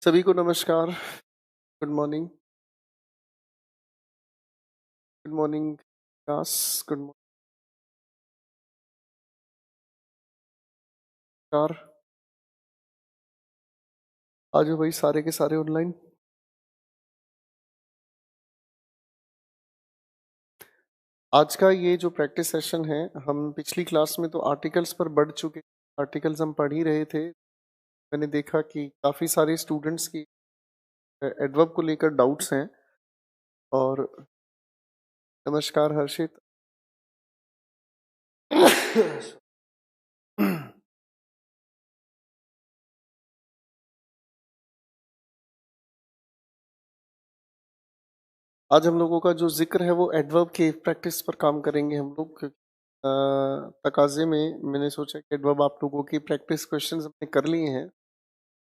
सभी को नमस्कार। Good morning. Good morning class. Good morning. आज हो भाई सारे के सारे ऑनलाइन। आज का ये जो प्रैक्टिस सेशन है, हम पिछली क्लास में तो आर्टिकल्स पर बढ़ चुके। आर्टिकल्स हम पढ़ ही रहे थे। मैंने देखा कि काफ़ी सारे स्टूडेंट्स की एडवर्ब को लेकर डाउट्स हैं। और नमस्कार हर्षित। आज हम लोगों का जो जिक्र है वो एडवर्ब के प्रैक्टिस पर काम करेंगे हम लोग। तकाजे में मैंने सोचा कि एडवर्ब आप लोगों की प्रैक्टिस क्वेश्चंस हमने कर लिए हैं,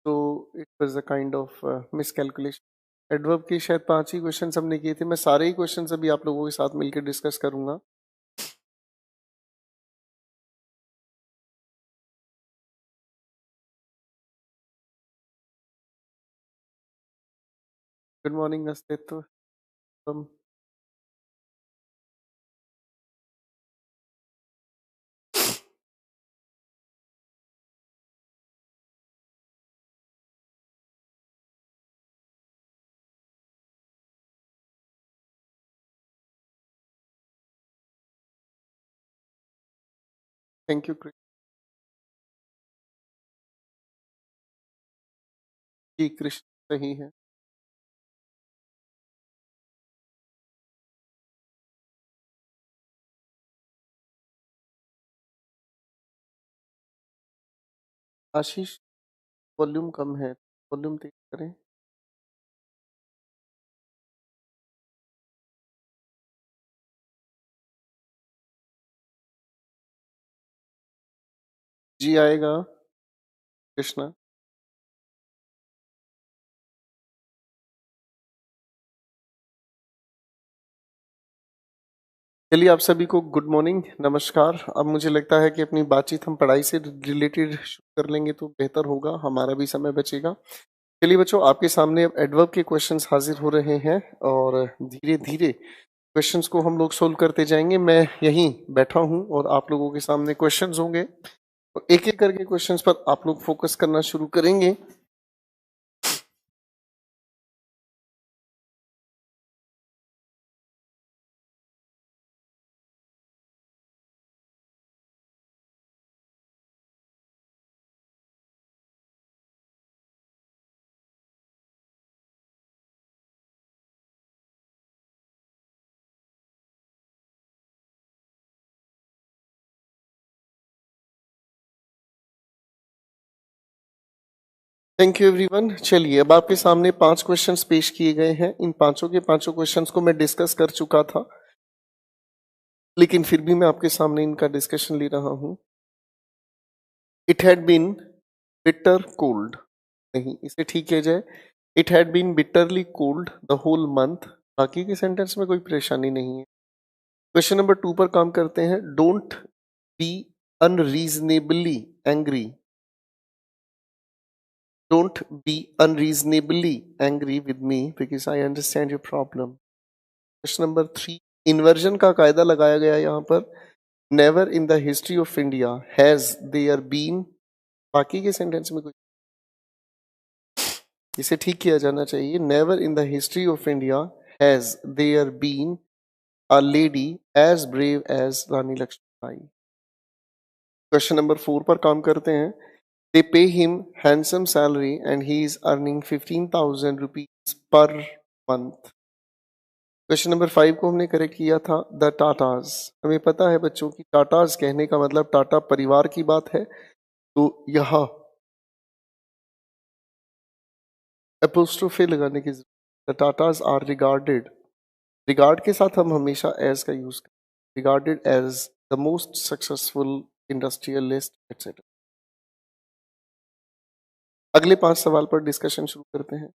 तो it was a kind of miss calculation. Adverb के शायद 5 ही क्वेश्चंस हमने किए थे। मैं सारे ही क्वेश्चंस अभी आप लोगों के साथ मिलकर डिस्कस करूंगा। Good morning Astitva. Thank you. जी कृष्ण सही है। आशीष वॉल्यूम कम है, वॉल्यूम तेज करें। जी आएगा कृष्णा। चलिए आप सभी को गुड मॉर्निंग, नमस्कार। अब मुझे लगता है कि अपनी बातचीत हम पढ़ाई से रिलेटेड शुरू कर लेंगे तो बेहतर होगा, हमारा भी समय बचेगा। चलिए बच्चों, आपके सामने अब एडवर्ब के क्वेश्चंस हाजिर हो रहे हैं और धीरे धीरे क्वेश्चंस को हम लोग सोल्व करते जाएंगे। मैं यहीं बैठा हूं और आप लोगों के सामने क्वेश्चंस होंगे, तो एक एक करके क्वेश्चंस पर आप लोग फोकस करना शुरू करेंगे। Thank you everyone. चलिए अब आपके सामने 5 क्वेश्चंस पेश किए गए हैं। इन पांचों के पांचों क्वेश्चंस को मैं डिस्कस कर चुका था, लेकिन फिर भी मैं आपके सामने इनका डिस्कशन ले रहा हूं। It had been bitter cold, नहीं इसे ठीक किया जाए, it had been bitterly cold the whole month. बाकी के सेंटेंस में कोई परेशानी नहीं है। क्वेश्चन नंबर 2 पर काम करते हैं। Don't be unreasonably angry. Don't be unreasonably angry with me because I understand your problem. Question number 3, inversion का कायदा लगाया गया यहाँ पर। Never in the history of India has there been. बाकी के सेंटेंस में कोई, इसे ठीक किया जाना चाहिए। Never in the history of India has there been a lady as brave as Rani Lakshmibai. Question number 4 पर काम करते हैं। They pay him handsome salary and he is earning 15,000 rupees per month. Question number 5 को हमने करेक्ट किया था। The Tatas, हमें पता है बच्चों की टाटाज कहने का मतलब टाटा परिवार की बात है, तो यहाँ एपोस्ट्रोफे लगाने की जरूरत। The Tatas are regarded, regard के साथ हम हमेशा एज का यूज करें। Regarded as the most successful industrialist etcetera. अगले 5 सवाल पर डिस्कशन शुरू करते हैं।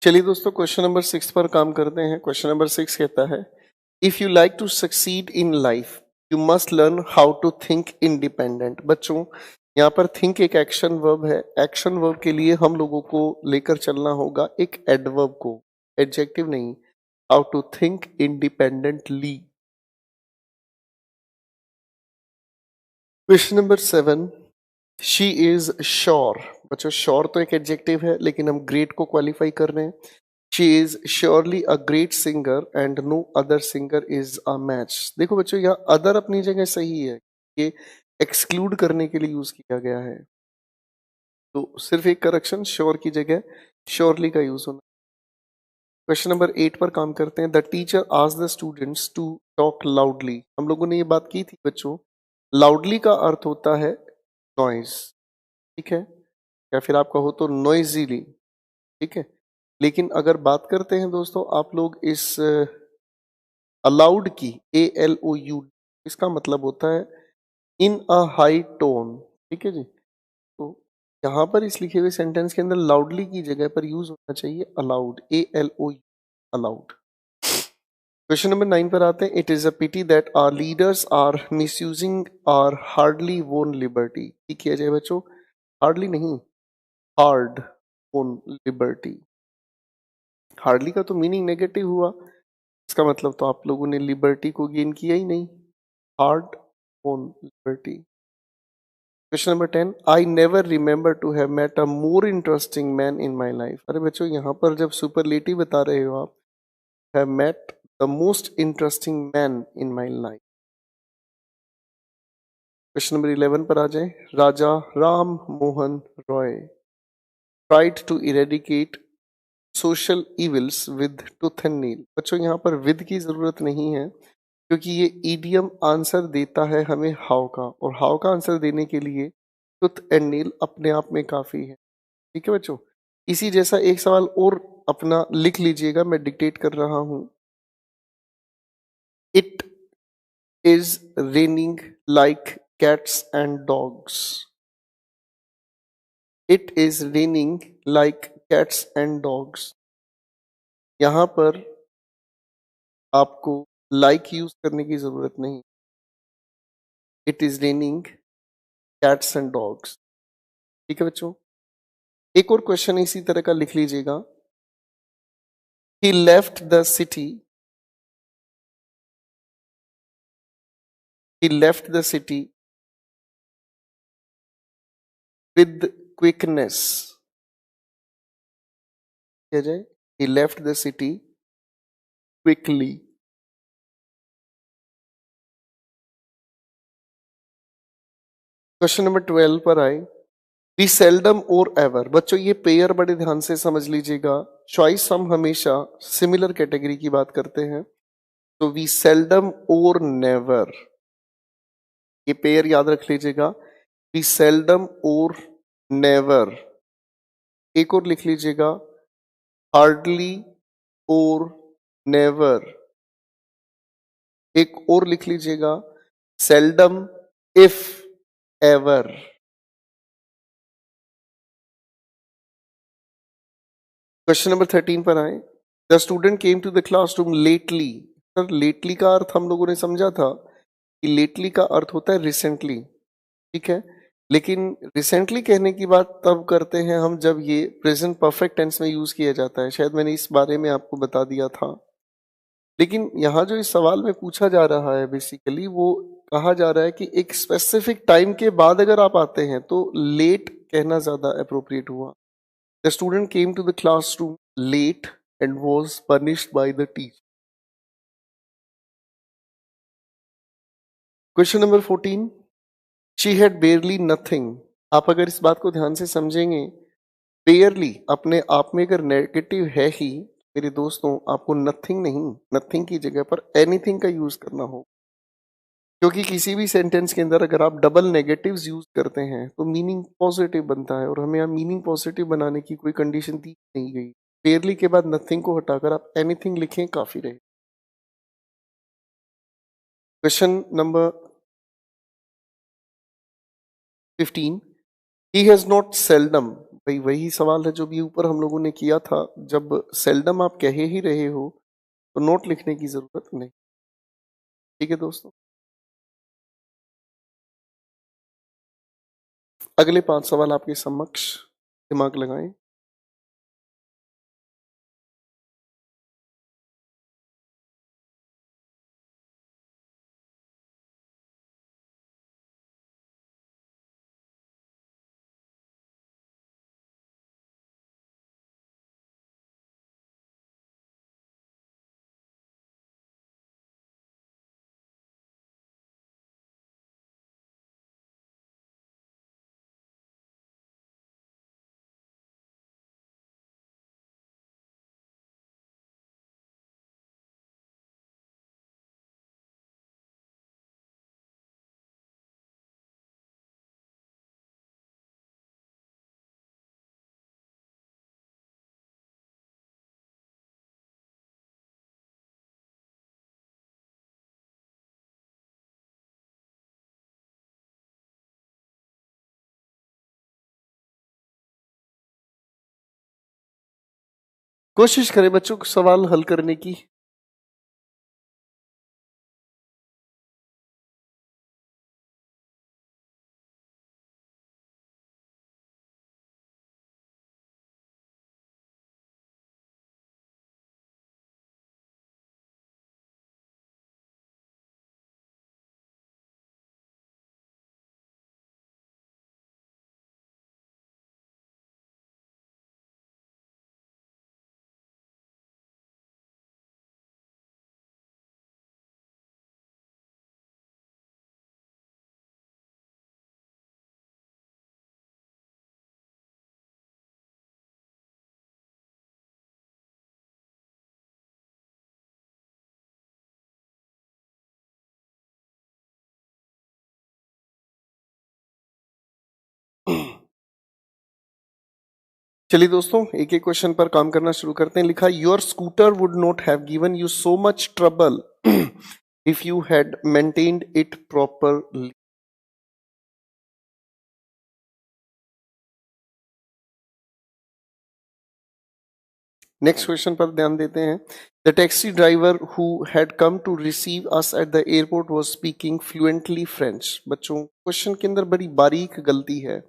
चलिए दोस्तों, क्वेश्चन नंबर 6 पर काम करते हैं। क्वेश्चन नंबर 6 कहता है, if you like to succeed in life you must learn how to think independent. बच्चों, यहाँ पर थिंक एक एक्शन वर्ब है। एक्शन वर्ब के लिए हम लोगों को लेकर चलना होगा एक एडवर्ब को, एडजेक्टिव नहीं। How to think independently. Question number 7, she is sure. बच्चों, श्योर तो एक एडजेक्टिव है, लेकिन हम ग्रेट को क्वालिफाई कर रहे हैं। She is surely a great singer and no other singer is a match. देखो बच्चों, यहाँ अदर अपनी जगह सही है, ये एक्सक्लूड करने के लिए यूज किया गया है, तो सिर्फ एक करेक्शन, श्योर की जगह श्योरली का यूज होना। क्वेश्चन नंबर 8 पर काम करते हैं। The teacher asked the students to talk loudly. हम लोगों ने ये बात की थी बच्चों, लाउडली का अर्थ होता है नॉइज, ठीक है, या फिर आपका हो तो नॉइजीली, ठीक है। लेकिन अगर बात करते हैं दोस्तों आप लोग इस अलाउड की, ALOU, इसका मतलब होता है इन अ हाई टोन, ठीक है जी। तो यहाँ पर इस लिखे हुए सेंटेंस के अंदर लाउडली की जगह पर यूज होना चाहिए allowed, ALOU, allowed. Question number 9 पर आते हैं। It is a pity that our leaders are misusing our hardly won liberty. ठीक किया जाए बच्चों, हार्डली नहीं, हार्ड वोन लिबर्टी। हार्डली का तो मीनिंग नेगेटिव हुआ, इसका मतलब तो आप लोगों ने लिबर्टी को गेन किया ही नहीं। Hard won liberty. Question number 10, I never remember to have met a more interesting man in my life. अरे बच्चों, यहाँ पर जब सुपरलेटिव बता रहे हो आप, have met the most interesting man in my life. Question number 11 पर आ जाए। Raja Ram Mohan Roy tried to eradicate social evils with tooth and nail. बच्चों, यहाँ पर विद की जरूरत नहीं है, क्योंकि ये ईडियम आंसर देता है हमें हाउ का, और हाउ का आंसर देने के लिए टूथ एंड नील अपने आप में काफी है, ठीक है बच्चों। इसी जैसा एक सवाल और अपना लिख लीजिएगा, मैं डिक्टेट कर रहा हूं। It is raining like cats and dogs. It is raining like cats and dogs. यहां पर आपको लाइक यूज करने की जरूरत नहीं। It is raining cats and dogs, ठीक है बच्चों। एक और क्वेश्चन इसी तरह का लिख लीजिएगा। He left the city, he left the city with quickness। क्या जाए, he left the city quickly। Question number 12 पर आए। वी सेल्डम और एवर। बच्चों, ये पेयर बड़े ध्यान से समझ लीजिएगा। चॉइस हम हमेशा सिमिलर कैटेगरी की बात करते हैं, तो वी सेल्डम और नेवर, ये पेयर याद रख लीजिएगा। वी सेल्डम और नेवर। एक और लिख लीजिएगा, हार्डली और नेवर। एक और लिख लीजिएगा, seldom if ever. Question number 13 पर आए। The student came to the classroom lately. Sir, lately का अर्थ हम लोगों ने समझा था कि लेटली का अर्थ होता है रिसेंटली, ठीक है। लेकिन रिसेंटली कहने की बात तब करते हैं हम जब ये प्रेजेंट परफेक्ट टेंस में यूज किया जाता है। शायद मैंने इस बारे में आपको बता दिया था। लेकिन यहाँ जो इस सवाल में पूछा जा रहा है बेसिकली, वो कहा जा रहा है कि एक स्पेसिफिक टाइम के बाद अगर आप आते हैं तो लेट कहना ज्यादा अप्रोप्रिएट हुआ। The student came to the classroom late and was punished by the teacher. Question number 14, she had barely nothing. आप अगर इस बात को ध्यान से समझेंगे, बेयरली अपने आप में अगर नेगेटिव है ही मेरे दोस्तों, आपको नथिंग नहीं, नथिंग की जगह पर एनीथिंग का यूज करना हो, क्योंकि किसी भी सेंटेंस के अंदर अगर आप डबल नेगेटिव्स यूज करते हैं तो मीनिंग पॉजिटिव बनता है, और हमें यहाँ मीनिंग पॉजिटिव बनाने की कोई कंडीशन दी नहीं गई। बेयरली के बाद नथिंग को हटाकर आप एनीथिंग लिखें, काफी रहे। Question number 15, he has not seldom भाई वही सवाल है जो भी ऊपर हम लोगों ने किया था। जब सेल्डम आप कह ही रहे हो तो नोट लिखने की जरूरत नहीं। ठीक है दोस्तों, अगले 5 सवाल आपके समक्ष, दिमाग लगाएं। कोशिश करें बच्चों सवाल हल करने की। चलिए दोस्तों, एक एक क्वेश्चन पर काम करना शुरू करते हैं। लिखा, your scooter would not have given you so much trouble if you had maintained it properly. Next question पर ध्यान देते हैं। The taxi driver who had come to receive us at the airport was speaking fluently French. बच्चों, question के अंदर बड़ी बारीक गलती है।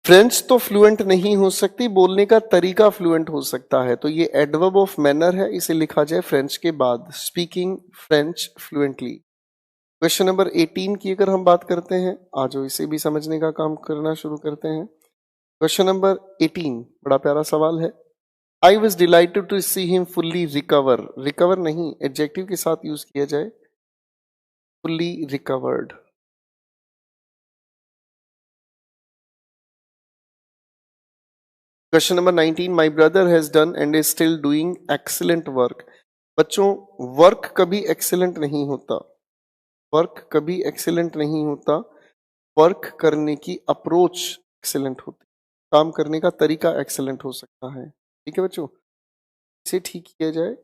फ्रेंच तो फ्लुएंट नहीं हो सकती, बोलने का तरीका फ्लुएंट हो सकता है, तो ये एडवर्ब ऑफ मैनर है, इसे लिखा जाए फ्रेंच के बाद, speaking French fluently. Question number 18 की अगर हम बात करते हैं, आज इसे भी समझने का काम करना शुरू करते हैं। क्वेश्चन नंबर 18 बड़ा प्यारा सवाल है। I was delighted to see him fully recover. Recover नहीं, एडजेक्टिव के साथ यूज किया जाए, fully recovered. Question number 19, my brother has done and is still doing excellent work. बच्चों, वर्क कभी एक्सीलेंट नहीं होता, वर्क कभी एक्सीलेंट नहीं होता, वर्क करने की अप्रोच एक्सीलेंट होती, काम करने का तरीका एक्सीलेंट हो सकता है। ठीक है बच्चों, इसे ठीक किया जाए,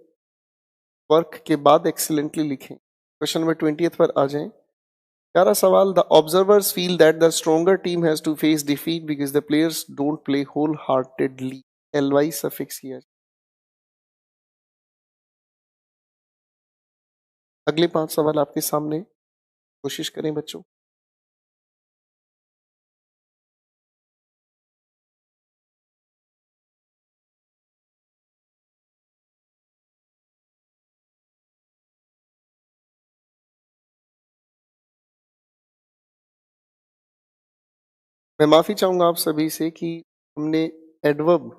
वर्क के बाद एक्सीलेंटली लिखें। क्वेश्चन नंबर 20 पर आ जाएं। प्यारा सवाल, the observers feel that the stronger team has to face defeat because the players don't play wholeheartedly. LY suffix किया जाए। अगले 5 सवाल आपके सामने, कोशिश करें बच्चों। मैं माफी चाहूंगा आप सभी से कि हमने एडवर्ब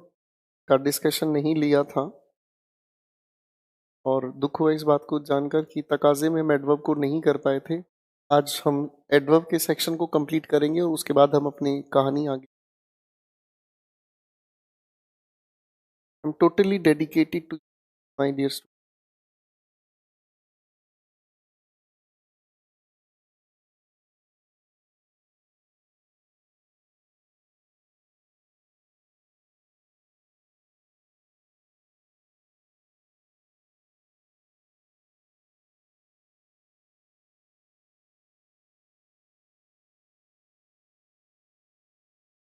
का डिस्कशन नहीं लिया था, और दुख हुआ इस बात को जानकर कि तकाजे में हम एडवर्ब को नहीं कर पाए थे। आज हम एडवर्ब के सेक्शन को कंप्लीट करेंगे और उसके बाद हम अपनी कहानी आगे। I am totally dedicated to my dear.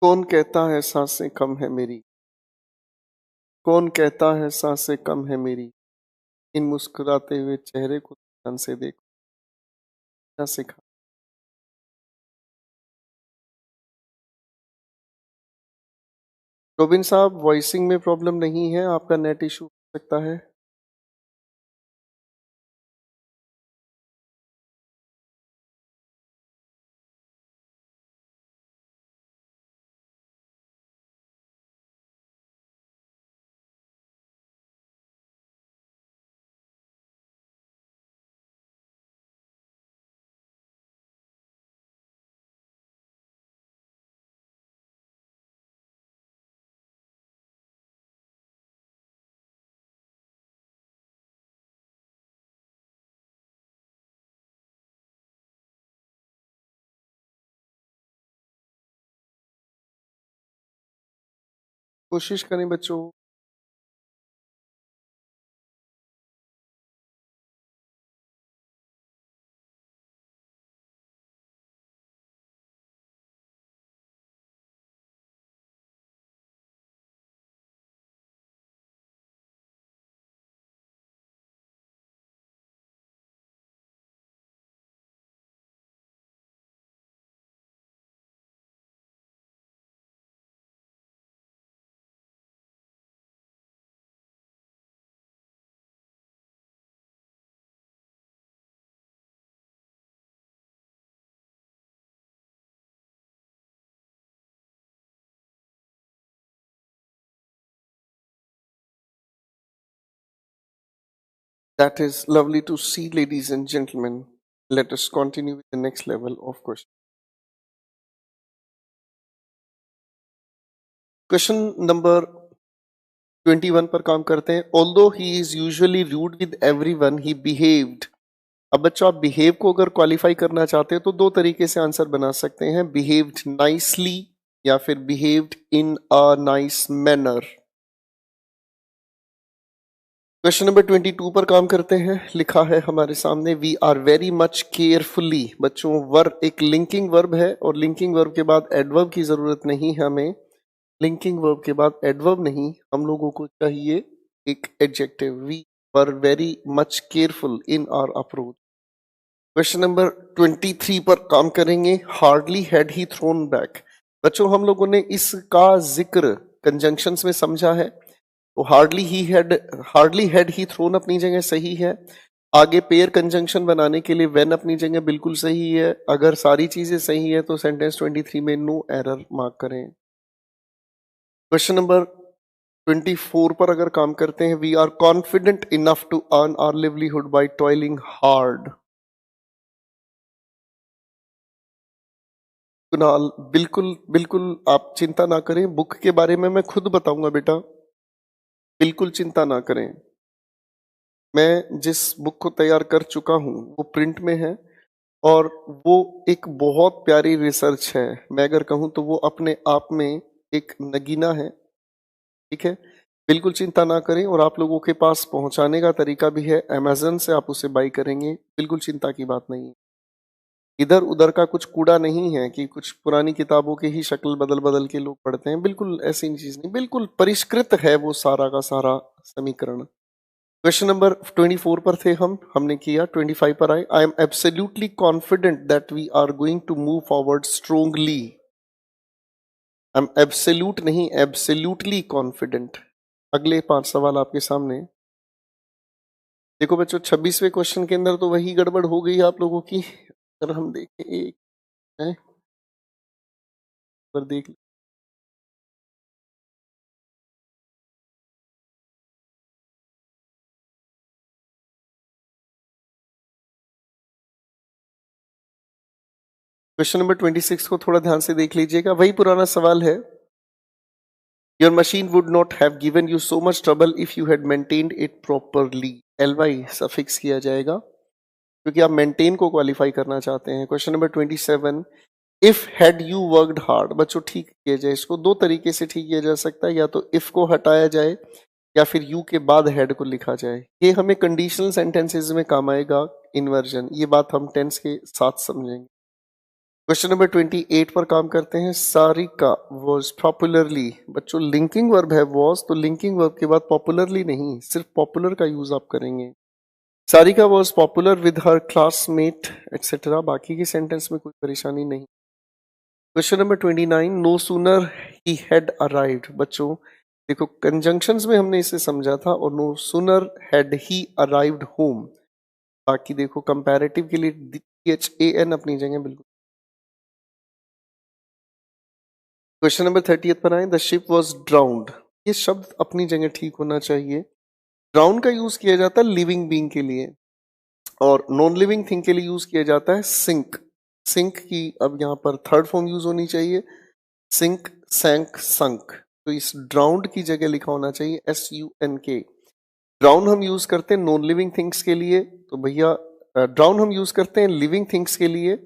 कौन कहता है सांसें कम है मेरी, कौन कहता है सांसें कम है मेरी, इन मुस्कुराते हुए चेहरे को ध्यान से देखो, क्या सिखा। रोबिन साहब, वॉइसिंग में प्रॉब्लम नहीं है, आपका नेट इशू हो सकता है। कोशिश करें बच्चों। That is lovely to see, ladies and gentlemen. Let us continue with the next level of question. Question number 21 पर काम करते हैं. Although he is usually rude with everyone, he behaved. अब बच्चों, आप बिहेव को अगर क्वालिफाई करना चाहते हैं तो दो तरीके से आंसर बना सकते हैं. बिहेव्ड नाइसली या फिर behaved in a nice manner. Question number 22 पर काम करते हैं. लिखा है हमारे सामने, we are very much carefully. बच्चों, वर्ब एक लिंकिंग वर्ब है और लिंकिंग वर्ब के बाद एडवर्ब की जरूरत नहीं है हमें. लिंकिंग वर्ब के बाद एडवर्ब नहीं, हम लोगों को चाहिए एक adjective. We were very much careful in our approach. Question number 23 पर काम करेंगे. Hardly had he thrown back. बच्चों, हम लोगों ने इसका जिक्र कंजंक्शंस में समझा है. तो हार्डली हैड ही थ्रोन अपनी जगह सही है. आगे पेयर कंजंक्शन बनाने के लिए व्हेन अपनी जगह बिल्कुल सही है. अगर सारी चीजें सही है तो सेंटेंस 23 में नो एरर मार्क करें. क्वेश्चन नंबर 24 पर अगर काम करते हैं. We are confident enough to earn our livelihood by toiling hard. Kunal, बिल्कुल बिल्कुल आप चिंता ना करें. बुक के बारे में मैं खुद बताऊंगा बेटा, बिल्कुल चिंता ना करें. मैं जिस बुक को तैयार कर चुका हूं वो प्रिंट में है और वो एक बहुत प्यारी रिसर्च है. मैं अगर कहूं तो वो अपने आप में एक नगीना है. ठीक है, बिल्कुल चिंता ना करें. और आप लोगों के पास पहुंचाने का तरीका भी है, अमेजन से आप उसे बाई करेंगे. बिल्कुल चिंता की बात नहीं है. इधर उधर का कुछ कूड़ा नहीं है कि कुछ पुरानी किताबों की ही शक्ल बदल बदल के लोग पढ़ते हैं. बिल्कुल ऐसी चीज नहीं, बिल्कुल परिष्कृत है वो सारा का सारा समीकरण. क्वेश्चन नंबर 24 पर थे हमने किया. 25 पर आए. I am absolutely confident that we are going to move forward strongly. I am absolute नहीं, एब्सोल्युटली कॉन्फिडेंट. अगले 5 सवाल आपके सामने. देखो बच्चों, 26वें क्वेश्चन के अंदर तो वही गड़बड़ हो गई आप लोगों की. अगर हम देखें एक है पर देख. क्वेश्चन नंबर 26 को थोड़ा ध्यान से देख लीजिएगा. वही पुराना सवाल है. Your machine would not have given you so much trouble if you had maintained it properly. LY suffix किया जाएगा क्योंकि आप मेंटेन को क्वालिफाई करना चाहते हैं. Question number 27, if had you worked hard. बच्चों, ठीक किया जाए इसको. दो तरीके से ठीक किया जा सकता है, या तो इफ को हटाया जाए या फिर यू के बाद हैड को लिखा जाए. ये हमें कंडीशनल सेंटेंसेस में काम आएगा. इन्वर्जन, ये बात हम टेंस के साथ समझेंगे. क्वेश्चन नंबर 28 पर काम करते हैं। सारिका वॉज पॉपुलरली, बच्चों लिंकिंग वर्ब है वॉज, तो लिंकिंग वर्ब के बाद पॉपुलरली नहीं, सिर्फ पॉपुलर का यूज आप करेंगे। Sarika was popular with her classmate etcetera, बाकी के सेंटेंस में कोई परेशानी नहीं। Question number 29, no sooner he had arrived, बच्चों देखो कंजंक्शंस में हमने इसे समझा था, और no sooner had he arrived home, बाकी देखो कंपैरेटिव के लिए HAN अपनी जगह बिल्कुल। क्वेश्चन नंबर 30 पर आए, द शिप वॉज ड्राउंड, ये शब्द अपनी जगह ठीक होना चाहिए। ड्राउन का यूज किया जाता है लिविंग बीइंग के लिए, और नॉन लिविंग थिंग के लिए यूज किया जाता है सिंक। सिंक की अब यहाँ पर थर्ड फॉर्म यूज होनी चाहिए, सिंक, सैंक, संक, तो इस ड्राउंड की जगह लिखा होना चाहिए SUNK। ड्राउन हम यूज करते हैं नॉन लिविंग थिंग्स के लिए, तो भैया ड्राउन हम यूज करते हैं लिविंग थिंग्स के लिए,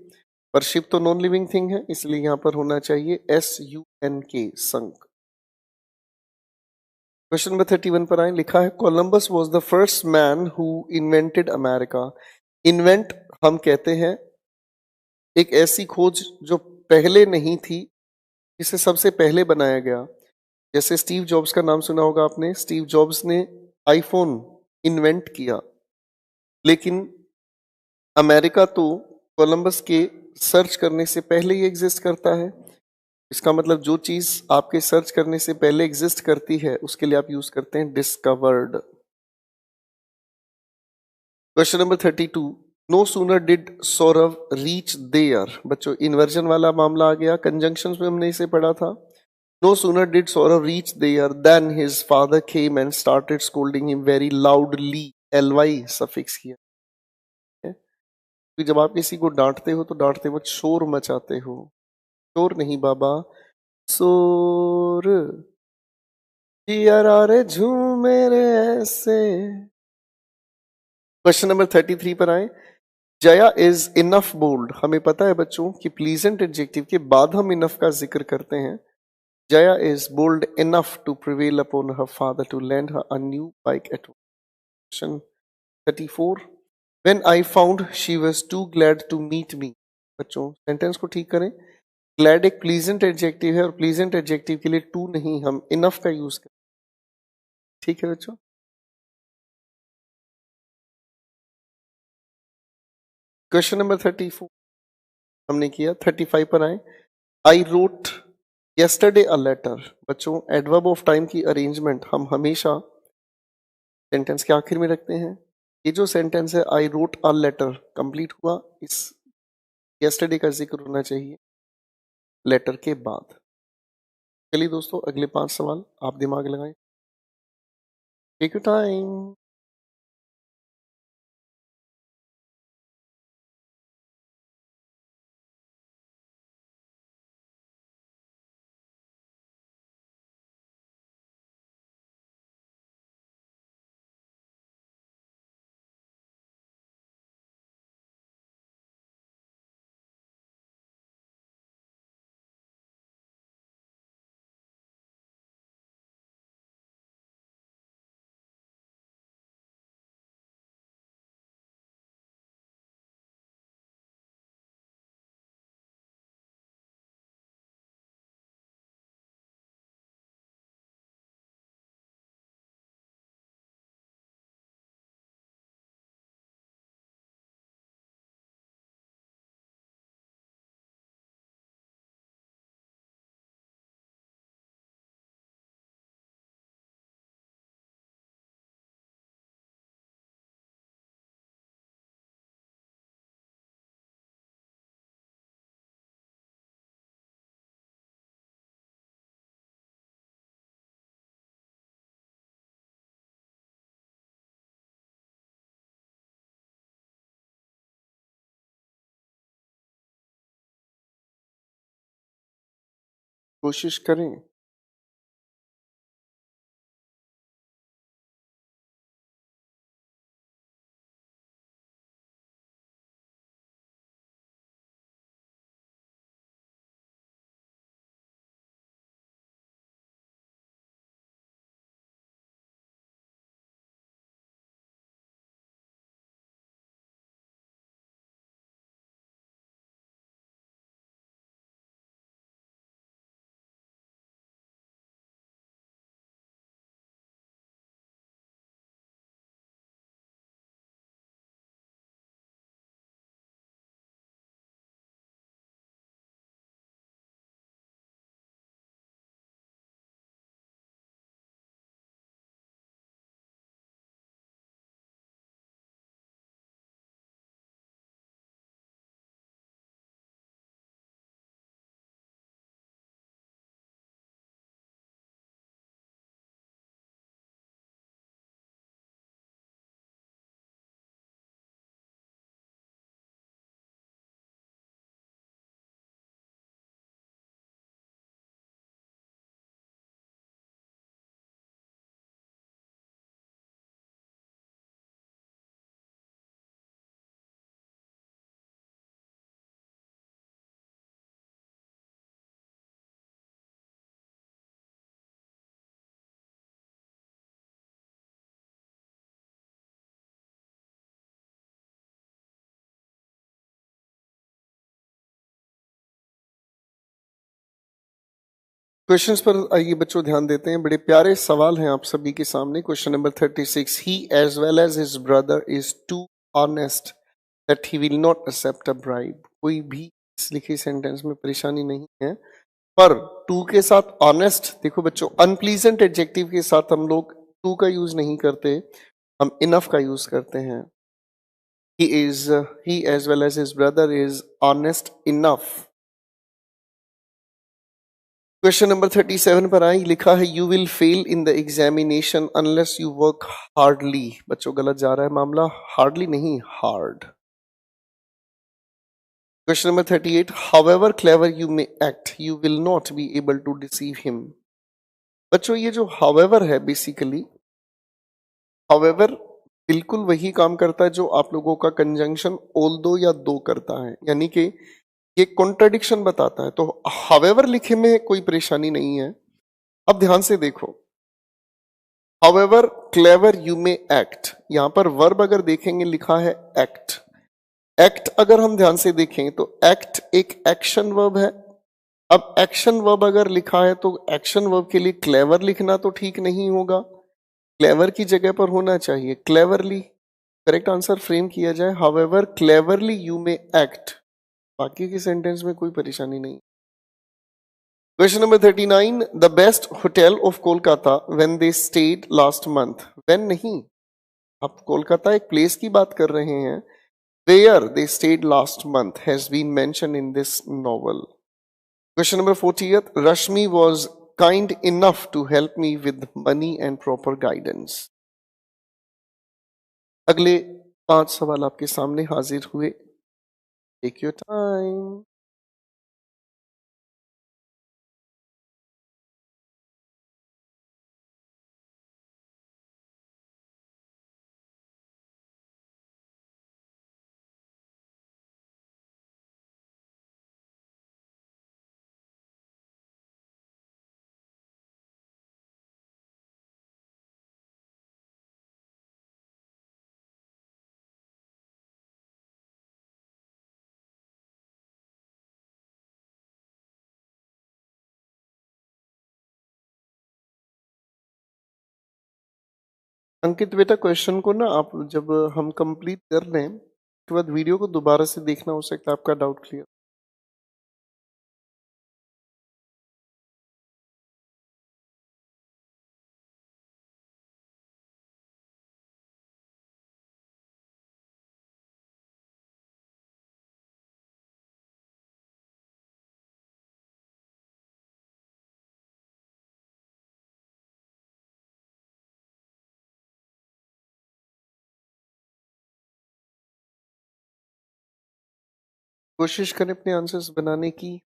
पर शिप तो नॉन लिविंग थिंग है, इसलिए यहां पर होना चाहिए SUNK, संक। क्वेश्चन नंबर 31 पर आए, लिखा है Columbus was the first man who invented America. Invent हम कहते हैं एक ऐसी खोज जो पहले नहीं थी, जिसे सबसे पहले बनाया गया। जैसे स्टीव जॉब्स का नाम सुना होगा आपने, स्टीव जॉब्स ने आईफोन इन्वेंट किया, लेकिन अमेरिका तो कोलंबस के सर्च करने से पहले ही एग्जिस्ट करता है। इसका मतलब जो चीज आपके सर्च करने से पहले एग्जिस्ट करती है उसके लिए आप यूज करते हैं discovered. Question number 32, no sooner did Saurav reach there, बच्चों इन्वर्जन वाला मामला आ गया, कंजंक्शन में हमने इसे पढ़ा था। No sooner did Saurav reach there then his father came and started scolding him very loudly, LY suffix किया है, कि जब आप किसी को डांटते हो तो डांटते वक्त शोर मचाते हो, शोर नहीं बाबा, शोर, जिया रे झूमे रे ऐसे। क्वेश्चन नंबर 33 पर आए, जया इज इनफ बोल्ड, हमें पता है बच्चों कि प्लीजेंट एडजेक्टिव के बाद हम इनफ का जिक्र करते हैं। Jaya is bold enough to prevail upon her father to land her a new bike at. Question 34, when I found she was too glad to meet me, बच्चों सेंटेंस को ठीक करें। ग्लैड एक प्लीजेंट एडजेक्टिव है, और प्लीजेंट एडजेक्टिव के लिए to नहीं, हम इनफ का यूज करें, ठीक है बच्चों। क्वेश्चन नंबर 34 हमने किया। 35 पर आए, I wrote yesterday a letter, बच्चों एडवर्ब ऑफ टाइम की अरेंजमेंट हम हमेशा सेंटेंस के आखिर में रखते हैं। ये जो सेंटेंस है I wrote a letter complete हुआ, इस यस्टरडे का जिक्र होना चाहिए लेटर के बाद। चलिए दोस्तों अगले 5 सवाल आप दिमाग लगाएं, टेक योर टाइम। कोशिश करें। क्वेश्चंस पर आइए बच्चों ध्यान देते हैं, बड़े प्यारे सवाल हैं आप सभी के सामने। Question number 36, he as well as his brother is too honest that he will not accept a bribe. कोई भी इस लिखे सेंटेंस में परेशानी नहीं है, पर टू के साथ ऑनेस्ट, देखो बच्चों अनप्लीजेंट एडजेक्टिव के साथ हम लोग टू का यूज नहीं करते, हम इनफ का यूज करते हैं। he as well as his brother is honest enough। Question number 37 पर आई, लिखा है you will fail in the examination unless you work hardly. बच्चों गलत जा रहा है मामला, हार्डली नहीं hard. Question number 38, however clever you may act you will not be able to deceive him. बच्चों ये जो हाउएवर है, बेसिकली हाउएवर बिल्कुल वही काम करता है जो आप लोगों का कंजंक्शन ऑल्दो या दो करता है, यानी कि ये कॉन्ट्रडिक्शन बताता है। तो हाउएवर लिखे में कोई परेशानी नहीं है। अब ध्यान से देखो, however clever you may act, यहां पर वर्ब अगर देखेंगे लिखा है एक्ट। एक्ट अगर हम ध्यान से देखें तो एक्ट एक एक्शन वर्ब है। अब एक्शन वर्ब अगर लिखा है तो एक्शन वर्ब के लिए क्लेवर लिखना तो ठीक नहीं होगा, क्लेवर की जगह पर होना चाहिए क्लेवरली। करेक्ट आंसर फ्रेम किया जाए, however cleverly you may act. बाकी के सेंटेंस में कोई परेशानी नहीं। Question number 39, the best hotel of Kolkata when they stayed last month. When नहीं, आप कोलकाता एक प्लेस की बात कर रहे हैं। Where they stayed last month has been mention in this novel. Question number 40, Rashmi was kind enough to help me with money and proper guidance. अगले 5 सवाल आपके सामने हाजिर हुए। Take your time. अंकित बेटा, क्वेश्चन को ना आप जब हम कंप्लीट कर लें उसके बाद वीडियो को दोबारा से देखना, हो सकता है आपका डाउट क्लियर। कोशिश करें अपने आंसर्स बनाने की।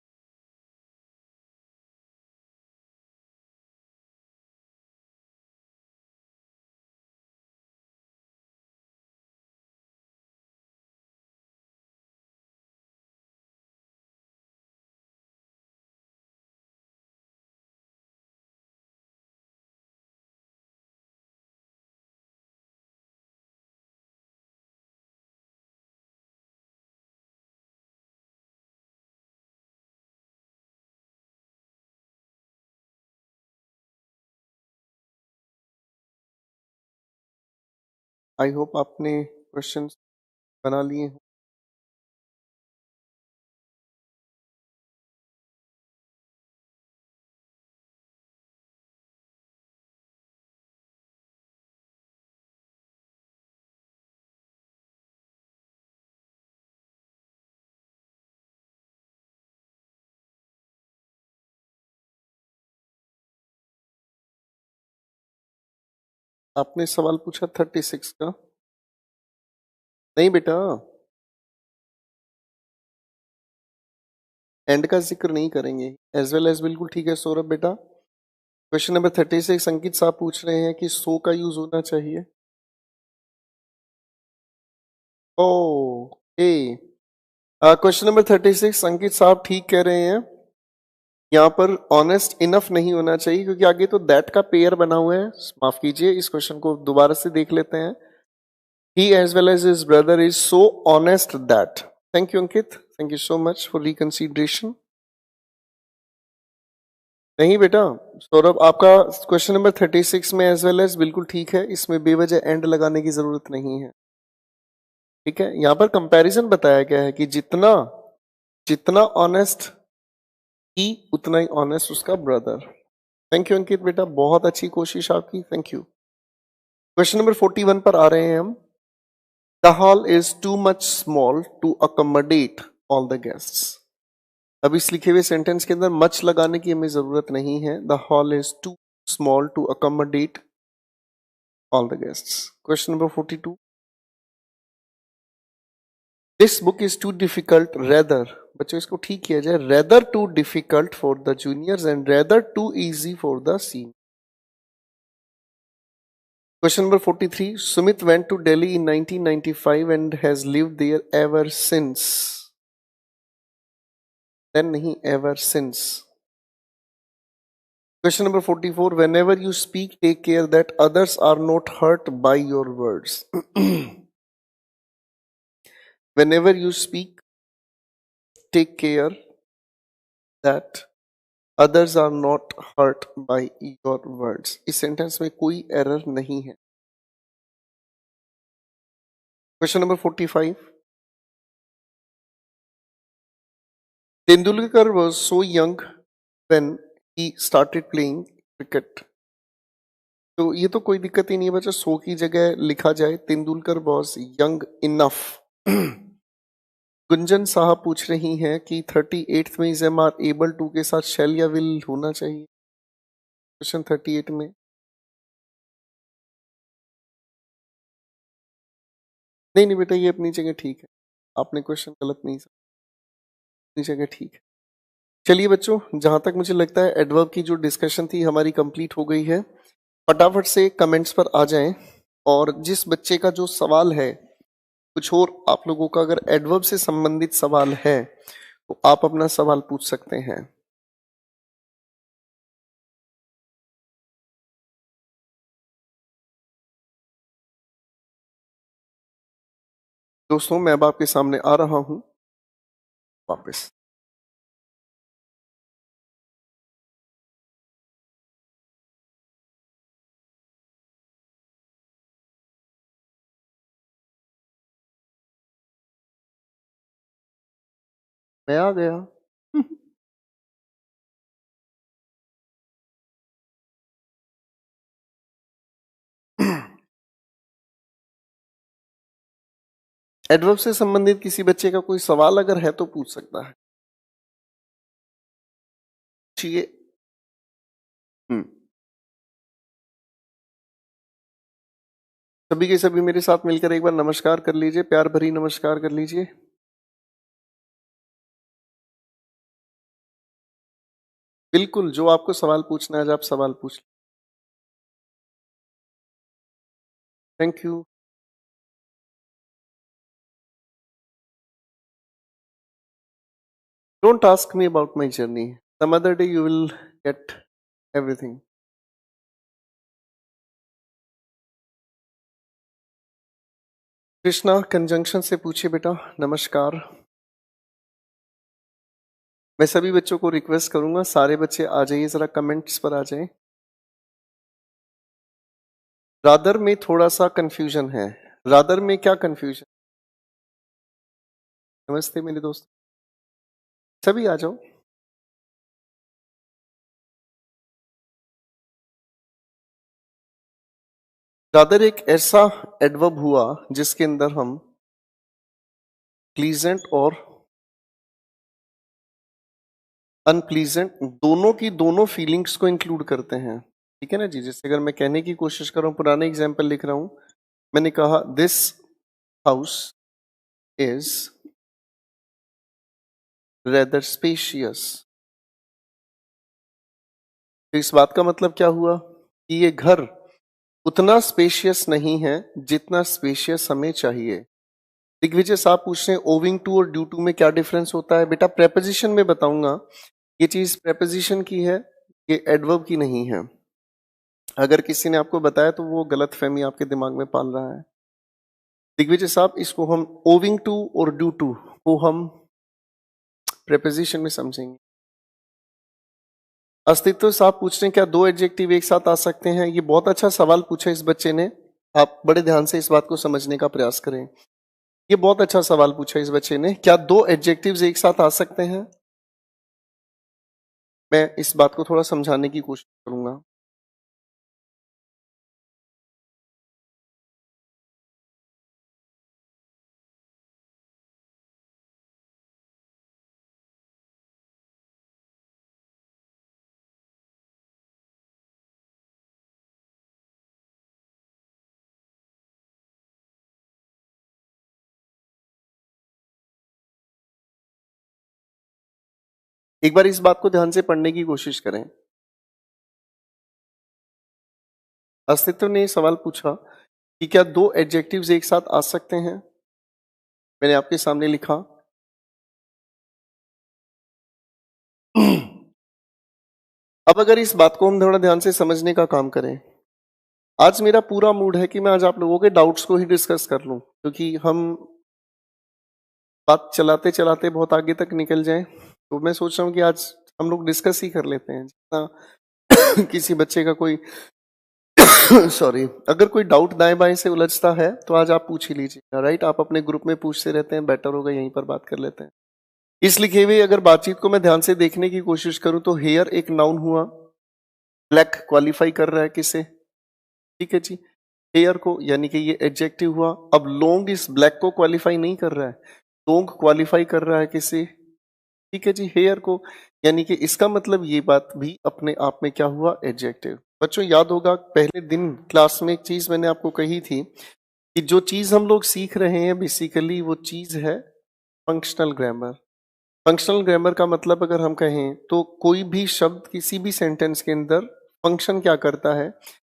आई होप आपने क्वेश्चन बना लिए हों। आपने सवाल पूछा 36 का। नहीं बेटा, एंड का जिक्र नहीं करेंगे। एज वेल एज बिल्कुल ठीक है सौरभ बेटा। क्वेश्चन नंबर 36 अंकित साहब पूछ रहे हैं कि सो का यूज होना चाहिए। ओ ए क्वेश्चन नंबर 36 अंकित साहब ठीक कह रहे हैं, यहाँ पर ऑनेस्ट इनफ नहीं होना चाहिए क्योंकि आगे तो दैट का पेयर बना हुआ है। माफ कीजिए, इस क्वेश्चन को दोबारा से देख लेते हैं। He as well as his brother is so honest that. Thank you Ankit, thank you so much for reconsideration. नहीं बेटा, सौरभ आपका क्वेश्चन नंबर 36 में एज वेल एज बिल्कुल ठीक है, इसमें बेवजह एंड लगाने की जरूरत नहीं है। ठीक है, यहाँ पर कंपैरिजन बताया गया है कि जितना जितना ऑनेस्ट ही उतना ही ऑनेस्ट उसका ब्रदर। थैंक यू अंकित बेटा, बहुत अच्छी कोशिश आपकी, थैंक यू। क्वेश्चन नंबर 41 पर आ रहे हैं हम। The hall is too much small to accommodate all the guests. अब इस लिखे हुए सेंटेंस के अंदर मच लगाने की हमें जरूरत नहीं है। The hall is too small to accommodate all the guests. Question number 42, this book is too difficult rather, बच्चों इसको ठीक किया जाए, rather too difficult for the juniors and rather too easy for the senior. Question number 43. Sumit went to Delhi in 1995 and has lived there ever since. Then nahi, ever since. Question number 44. Whenever you speak, take care that others are not hurt by your words. Whenever you speak, take care that others are not hurt by your words. इस sentence में कोई error नहीं है। Question number 45. Tendulkar was so young when he started playing cricket. तो ये तो कोई दिक्कत ही नहीं है बच्चा, सो की जगह लिखा जाए Tendulkar was young enough. Gunjan साहब पूछ रही हैं कि 38 में is am are able to के साथ शेल या विल होना चाहिए क्वेश्चन 38 में। नहीं नहीं बेटा, ये अपनी जगह ठीक है, आपने क्वेश्चन गलत नहीं समझा, अपनी जगह ठीक है। चलिए बच्चों, जहां तक मुझे लगता है एडवर्ब की जो डिस्कशन थी हमारी कंप्लीट हो गई है। फटाफट से कमेंट्स पर आ जाएं, और जिस बच्चे का जो सवाल है, कुछ और आप लोगों का अगर एडवर्ब से संबंधित सवाल है तो आप अपना सवाल पूछ सकते हैं। दोस्तों मैं अब आपके सामने आ रहा हूं वापस। मैं आ गया। एडवर्ब से संबंधित किसी बच्चे का कोई सवाल अगर है तो पूछ सकता है। ठीक। सभी के सभी मेरे साथ मिलकर एक बार नमस्कार कर लीजिए, प्यार भरी नमस्कार कर लीजिए। बिल्कुल, जो आपको सवाल पूछना है आज आप सवाल पूछ। Thank you. Don't ask me about my journey. Some other day you will get everything. Krishna conjunction से पूछे बेटा, नमस्कार। मैं सभी बच्चों को रिक्वेस्ट करूंगा, सारे बच्चे आ जाइए, जरा कमेंट्स पर आ जाएं। रादर में थोड़ा सा कंफ्यूजन है। रादर में क्या कंफ्यूजन? नमस्ते मेरे दोस्त, सभी आ जाओ। रादर एक ऐसा एडवर्ब हुआ जिसके अंदर हम प्लीजेंट और अनप्लीजेंट दोनों की दोनों फीलिंग्स को इंक्लूड करते हैं। ठीक है ना जी, जैसे अगर मैं कहने की कोशिश कर रहा हूं, पुराने एग्जाम्पल लिख रहा हूं, मैंने कहा this house is rather spacious. तो इस बात का मतलब क्या हुआ कि ये घर उतना स्पेशियस नहीं है जितना स्पेशियस हमें चाहिए। दिग्विजय साहब पूछ रहे हैं ओविंग टू और ड्यू टू में क्या डिफरेंस होता है। बेटा प्रेपोजिशन में बताऊंगा, ये चीज प्रेपोजिशन की है, ये एडवर्ब की नहीं है। अगर किसी ने आपको बताया तो वो गलत फहमी आपके दिमाग में पाल रहा है। दिग्विजय साहब, इसको हम ओविंग टू और ड्यू टू को हम प्रेपोजिशन में समझेंगे। अस्तित्व साहब पूछ रहे हैं क्या दो एडजेक्टिव एक साथ आ सकते हैं? ये बहुत अच्छा सवाल पूछा इस बच्चे ने। आप बड़े ध्यान से इस बात को समझने का प्रयास करें। ये बहुत अच्छा सवाल पूछा इस बच्चे ने, क्या दो एडजेक्टिव्स एक साथ आ सकते हैं? मैं इस बात को थोड़ा समझाने की कोशिश करूंगा। एक बार इस बात को ध्यान से पढ़ने की कोशिश करें। अस्तित्व ने सवाल पूछा कि क्या दो एडजेक्टिव्स एक साथ आ सकते हैं? मैंने आपके सामने लिखा अब अगर इस बात को हम थोड़ा ध्यान से समझने का काम करें, आज मेरा पूरा मूड है कि मैं आज आप लोगों के डाउट्स को ही डिस्कस कर लूं, क्योंकि हम बात चलाते चलाते बहुत आगे तक निकल जाएं। तो मैं सोच रहा हूं कि आज हम लोग डिस्कस ही कर लेते हैं जितना किसी बच्चे का कोई सॉरी, अगर कोई डाउट दाएं बाएं से उलझता है तो आज आप पूछ ही लीजिएगा। राइट, आप अपने ग्रुप में पूछते रहते हैं, बेटर होगा यहीं पर बात कर लेते हैं। इस लिखे हुए अगर बातचीत को मैं ध्यान से देखने की कोशिश करूं तो हेयर एक नाउन हुआ, ब्लैक क्वालिफाई कर रहा है किसे? ठीक है जी, हेयर को, यानी कि ये एडजेक्टिव हुआ। अब लॉन्ग इस ब्लैक को क्वालिफाई नहीं कर रहा है, लॉन्ग क्वालिफाई कर रहा है किसे? ठीक है जी, हेयर को, यानी कि इसका मतलब ये बात भी अपने आप में क्या हुआ? एडजेक्टिव। बच्चों याद होगा पहले दिन क्लास में एक चीज मैंने आपको कही थी कि जो चीज हम लोग सीख रहे हैं बेसिकली वो चीज है फंक्शनल ग्रामर। फंक्शनल ग्रामर का मतलब अगर हम कहें तो कोई भी शब्द किसी भी सेंटेंस के अंदर फंक्शन क्या करता है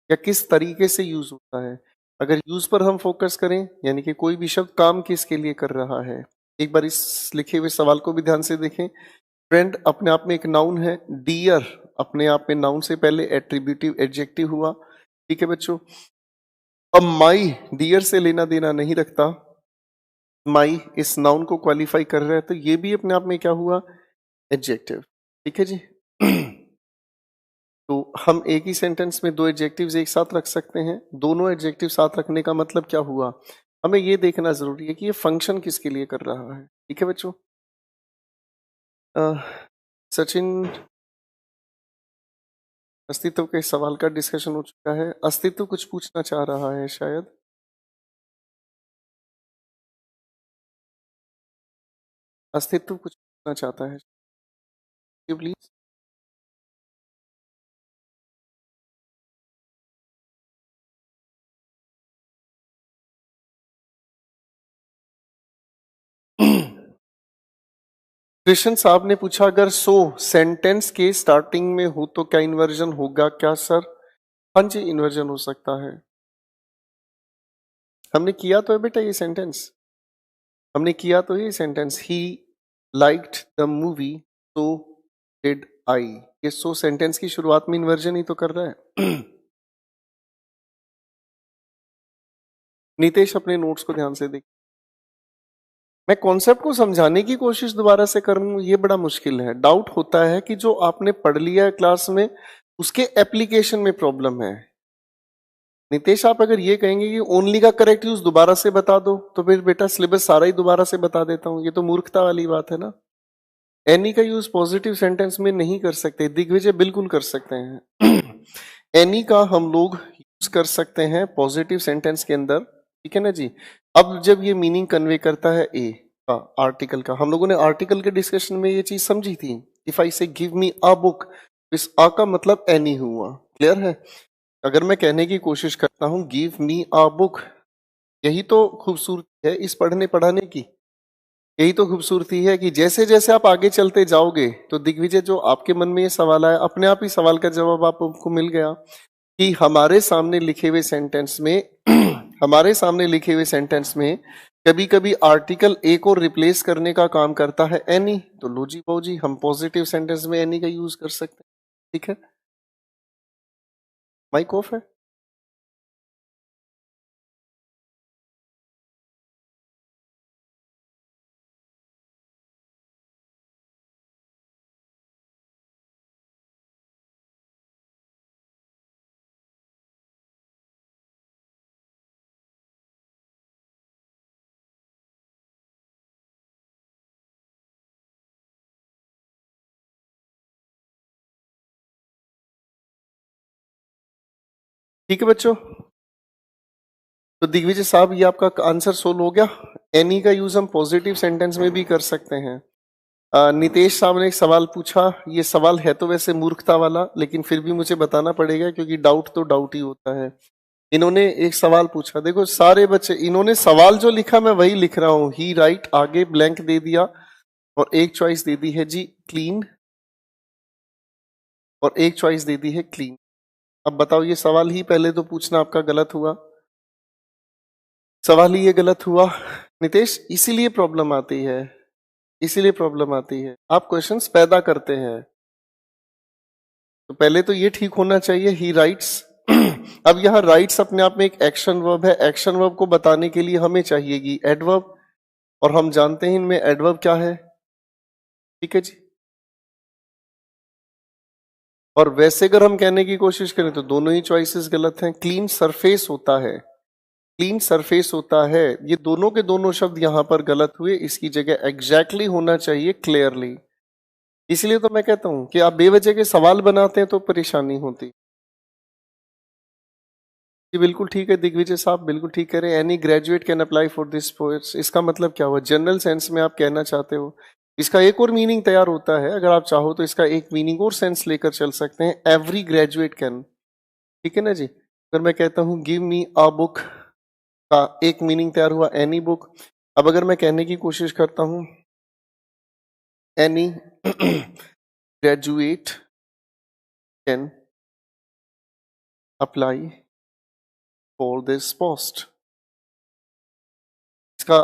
या किस तरीके से यूज होता है। अगर यूज पर हम फोकस करें, यानी कि कोई भी शब्द काम किसके लिए कर रहा है। एक बार इस लिखे हुए सवाल को भी ध्यान से देखें। फ्रेंड अपने आप में एक नाउन है, डियर अपने आप में नाउन से पहले एट्रीब्यूटिव एडजेक्टिव हुआ। ठीक है बच्चों, अब माई डियर से लेना देना नहीं रखता, माई इस नाउन को क्वालिफाई कर रहा है तो ये भी अपने आप में क्या हुआ? एडजेक्टिव। ठीक है जी तो हम एक ही सेंटेंस में दो एडजेक्टिव्स एक साथ रख सकते हैं। दोनों एडजेक्टिव साथ रखने का मतलब क्या हुआ? हमें ये देखना जरूरी है कि ये फंक्शन किसके लिए कर रहा है। ठीक है बच्चों, सचिन, अस्तित्व के सवाल का डिस्कशन हो चुका है। अस्तित्व कुछ पूछना चाह रहा है शायद। अस्तित्व कुछ पूछना चाहता है प्लीज। कृष्ण साहब ने पूछा अगर सो सेंटेंस के स्टार्टिंग में हो तो क्या इन्वर्जन होगा क्या सर? हाँ जी, इन्वर्जन हो सकता है। हमने किया तो है बेटा ये सेंटेंस, हमने किया तो ये sentence, he liked the movie so did I. ये सो सेंटेंस की शुरुआत में इन्वर्जन ही तो कर रहा है। नितेश अपने नोट्स को ध्यान से देख। मैं कॉन्सेप्ट को समझाने की कोशिश दोबारा से करूं ये बड़ा मुश्किल है। डाउट होता है कि जो आपने पढ़ लिया है क्लास में उसके एप्लीकेशन में प्रॉब्लम है। नितेश आप अगर ये कहेंगे कि ओनली का करेक्ट यूज दोबारा से बता दो तो फिर बेटा सिलेबस सारा ही दोबारा से बता देता हूं, ये तो मूर्खता वाली बात है ना। एनी का यूज पॉजिटिव सेंटेंस में नहीं कर सकते, दिग्विजय बिल्कुल कर सकते हैं। एनी का हम लोग यूज कर सकते हैं पॉजिटिव सेंटेंस के अंदर। ठीक है ना जी। अब जब ये मीनिंग कन्वे करता है ए का, आर्टिकल का, हम लोगों ने आर्टिकल के डिस्कशन में ये चीज समझी थी। इफ आई से गिव मी अ बुक, इस आ का मतलब एनी हुआ। क्लियर है? अगर मैं कहने की कोशिश करता हूं गिव मी अ बुक, यही तो खूबसूरती है इस पढ़ने पढ़ाने की। यही तो खूबसूरती है कि जैसे जैसे आप आगे चलते जाओगे तो दिग्विजय जो आपके मन में ये सवाल आया अपने आप ही सवाल का जवाब आपको मिल गया कि हमारे सामने लिखे हुए सेंटेंस में हमारे सामने लिखे हुए सेंटेंस में कभी कभी आर्टिकल ए को रिप्लेस करने का काम करता है एनी। तो लो जी बाबू जी, हम पॉजिटिव सेंटेंस में एनी का यूज कर सकते हैं। ठीक है, माइक ऑफ है। ठीक है बच्चों, तो दिग्विजय साहब ये आपका आंसर सोल्व हो गया। एनी का यूज हम पॉजिटिव सेंटेंस में भी कर सकते हैं। नितेश साहब ने एक सवाल पूछा, ये सवाल है तो वैसे मूर्खता वाला, लेकिन फिर भी मुझे बताना पड़ेगा क्योंकि डाउट तो डाउट ही होता है। इन्होंने एक सवाल पूछा, देखो सारे बच्चे, इन्होंने सवाल जो लिखा मैं वही लिख रहा हूं, ही राइट, आगे ब्लैंक दे दिया और एक चॉइस दे दी है जी क्लीन, और एक चॉइस दे दी है क्लीन। अब बताओ, ये सवाल ही पहले तो पूछना आपका गलत हुआ, सवाल ही ये गलत हुआ नितेश, इसीलिए प्रॉब्लम आती है, इसीलिए प्रॉब्लम आती है, आप क्वेश्चंस पैदा करते हैं। तो पहले तो ये ठीक होना चाहिए, ही राइट्स। अब यहाँ राइट्स अपने आप में एक एक्शन वर्ब है, एक्शन वर्ब को बताने के लिए हमें चाहिएगी एडवर्ब, और हम जानते हैं इनमें एडवर्ब क्या है, ठीक है जी। और वैसे अगर हम कहने की कोशिश करें तो दोनों ही चॉइसेस गलत हैं। क्लीन सरफेस होता है, क्लीन सरफेस होता है, ये दोनों के दोनों शब्द यहां पर गलत हुए, इसकी जगह एग्जैक्टली होना चाहिए क्लियरली। इसलिए तो मैं कहता हूं कि आप बेवजह के सवाल बनाते हैं तो परेशानी होती। जी बिल्कुल ठीक है दिग्विजय साहब, बिल्कुल ठीक कह रहे हैं। Any graduate can apply for this post, इसका मतलब क्या हुआ, जनरल सेंस में आप कहना चाहते हो। इसका एक और मीनिंग तैयार होता है, अगर आप चाहो तो इसका एक मीनिंग और सेंस लेकर चल सकते हैं, एवरी ग्रेजुएट कैन, ठीक है ना जी। अगर मैं कहता हूं गिव मी अ बुक, का एक मीनिंग तैयार हुआ एनी बुक। अब अगर मैं कहने की कोशिश करता हूं any graduate can apply for this post, इसका